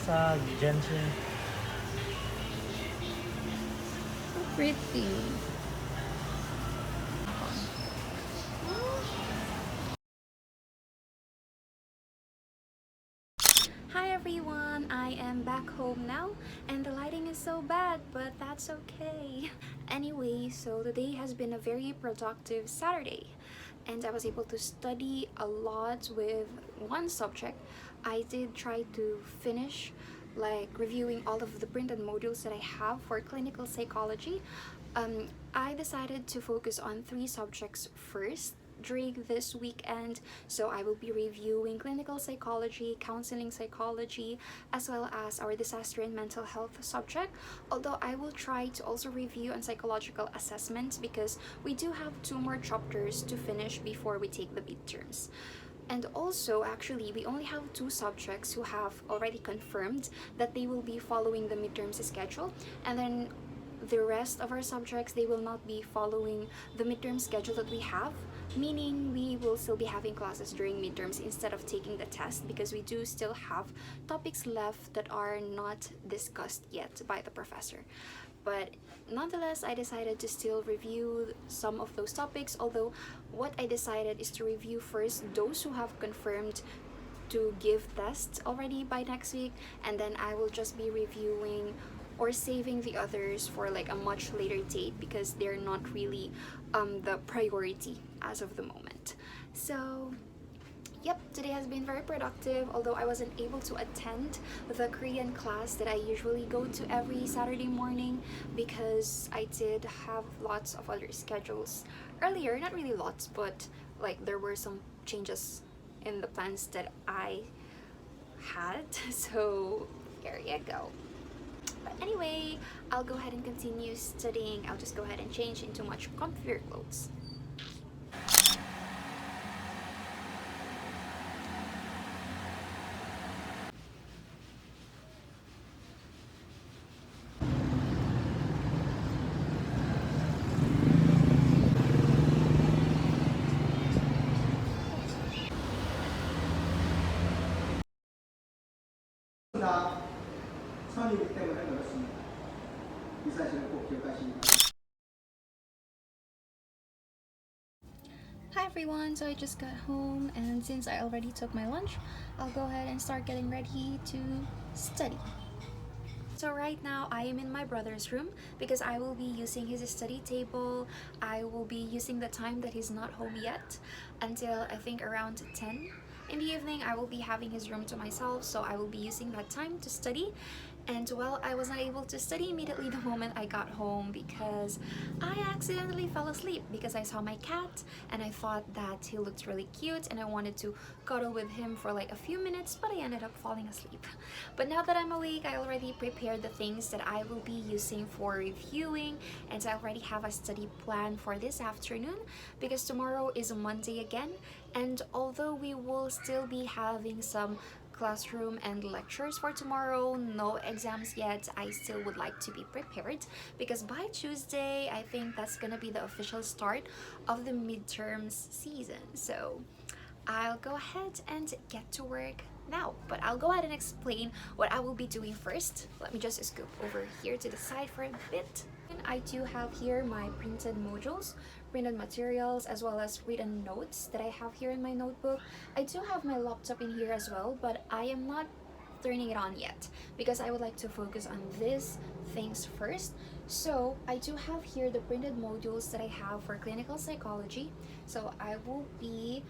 𝘚𝘰𝘯𝘨. So pretty. Hi everyone, I am back home now and the lighting is so bad, but that's okay. Anyway, so today has been a very productive Saturday and I was able to study a lot with one subject. I did try to finish like reviewing all of the printed modules that I have for clinical psychology. I decided to focus on 3 subjects first during this weekend, so I will be reviewing clinical psychology, counseling psychology, as well as our disaster and mental health subject, although I will try to also review on psychological assessments because we do have 2 more chapters to finish before we take the midterms. And also, actually, we only have 2 subjects who have already confirmed that they will be following the midterms schedule, and then the rest of our subjects, they will not be following the midterm schedule that we have, meaning we will still be having classes during midterms instead of taking the test, because we do still have topics left that are not discussed yet by the professor. But nonetheless, I decided to still review some of those topics, although what I decided is to review first those who have confirmed to give tests already by next week, and then I will just be reviewing or saving the others for like a much later date because they're not really the priority as of the moment. So yep, today has been very productive, although I wasn't able to attend the Korean class that I usually go to every Saturday morning because I did have lots of other schedules earlier. Not really lots, but like there were some changes in the plans that I had. So here you go. But anyway, I'll go ahead and continue studying. I'll just go ahead and change into much comfier clothes. 선이기 때문에 그렇습니다. 이 사실을 꼭 기억하시기 바랍니다. Hi everyone, so I just got home and since I already took my lunch, I'll go ahead and start getting ready to study. So right now I am in my brother's room because I will be using his study table. I will be using the time that he's not home yet until I think around 10. In the evening, I will be having his room to myself, so I will be using that time to study. And well, I was not able to study immediately the moment I got home because I accidentally fell asleep because I saw my cat and I thought that he looked really cute and I wanted to cuddle with him for like a few minutes, but I ended up falling asleep. But now that I'm awake, I already prepared the things that I will be using for reviewing, and I already have a study plan for this afternoon because tomorrow is a Monday again, and although we will still be having some classroom and lectures for tomorrow, no exams yet, I still would like to be prepared because by Tuesday, I think that's gonna be the official start of the midterms season. So I'll go ahead and get to work now, but I'll go ahead and explain what I will be doing first. Let me just scoop over here to the side for a bit. I do have here my printed modules, printed materials, as well as written notes that I have here in my notebook. I do have my laptop in here as well, but I am not turning it on yet because I would like to focus on these things first. So I do have here the printed modules that I have for clinical psychology. So I will be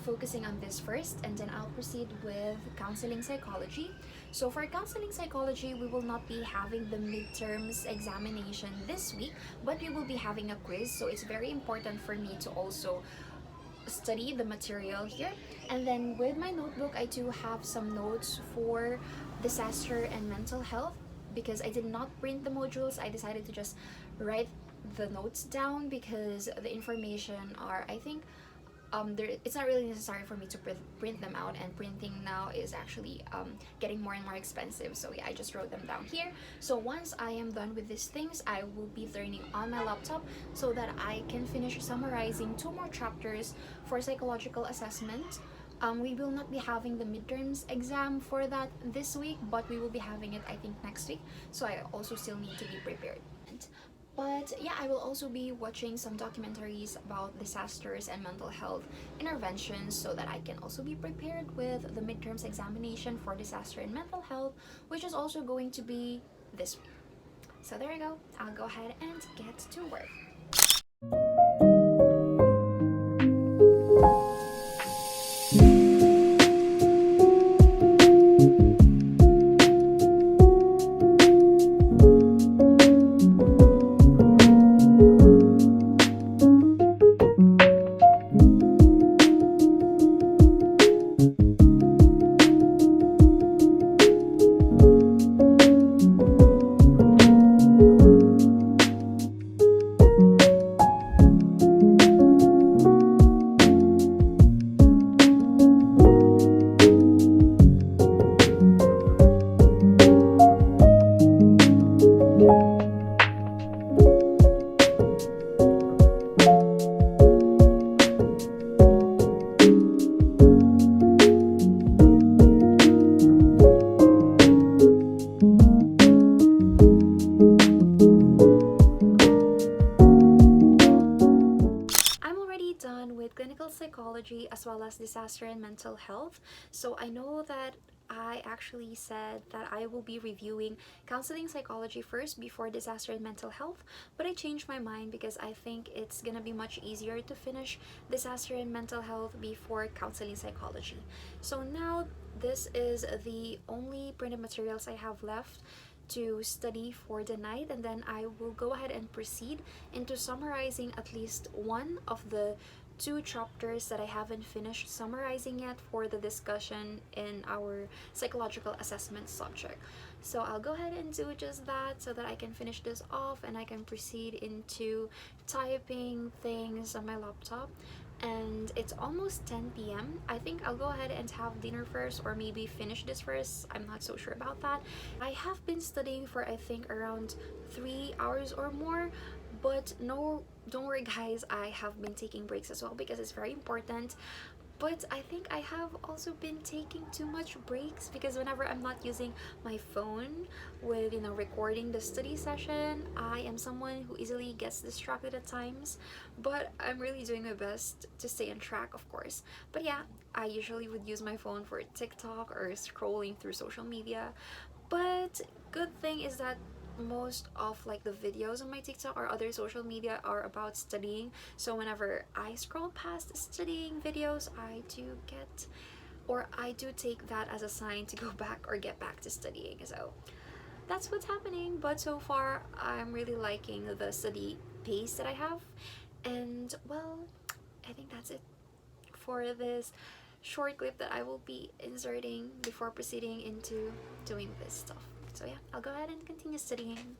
focusing on this first, and then I'll proceed with counseling psychology. So for counseling psychology, we will not be having the midterms examination this week, but we will be having a quiz. So it's very important for me to also study the material here. And then with my notebook, I do have some notes for disaster and mental health because I did not print the modules. I decided to just write the notes down because the information are, I think, it's not really necessary for me to print them out, and printing now is actually getting more and more expensive. So yeah, I just wrote them down here. So once I am done with these things, I will be turning on my laptop so that I can finish summarizing 2 more chapters for psychological assessment. We will not be having the midterms exam for that this week, but we will be having it, I think, next week. So I also still need to be prepared. But yeah, I will also be watching some documentaries about disasters and mental health interventions so that I can also be prepared with the midterms examination for disaster and mental health, which is also going to be this week. So there you go. I'll go ahead and get to work. Done with clinical psychology as well as disaster and mental health. So I know that I actually said that I will be reviewing counseling psychology first before disaster and mental health, but I changed my mind because I think it's gonna be much easier to finish disaster and mental health before counseling psychology. So now this is the only printed materials I have left to study for the night, and then I will go ahead and proceed into summarizing at least one of the 2 chapters that I haven't finished summarizing yet for the discussion in our psychological assessment subject. So I'll go ahead and do just that so that I can finish this off and I can proceed into typing things on my laptop. And it's almost 10 p.m. I think I'll go ahead and have dinner first, or maybe finish this first. I'm not so sure about that. I have been studying for, I think, around 3 hours or more, but no, don't worry guys, I have been taking breaks as well because it's very important. But I think I have also been taking too much breaks because whenever I'm not using my phone with, recording the study session, I am someone who easily gets distracted at times. But I'm really doing my best to stay on track, of course. But yeah, I usually would use my phone for TikTok or scrolling through social media. But good thing is that most of like the videos on my TikTok or other social media are about studying, so whenever I scroll past studying videos, I do take that as a sign to go back or get back to studying. So that's what's happening. But so far I'm really liking the study pace that I have, and well, I think that's it for this short clip that I will be inserting before proceeding into doing this stuff. So yeah, I'll go ahead and continue studying.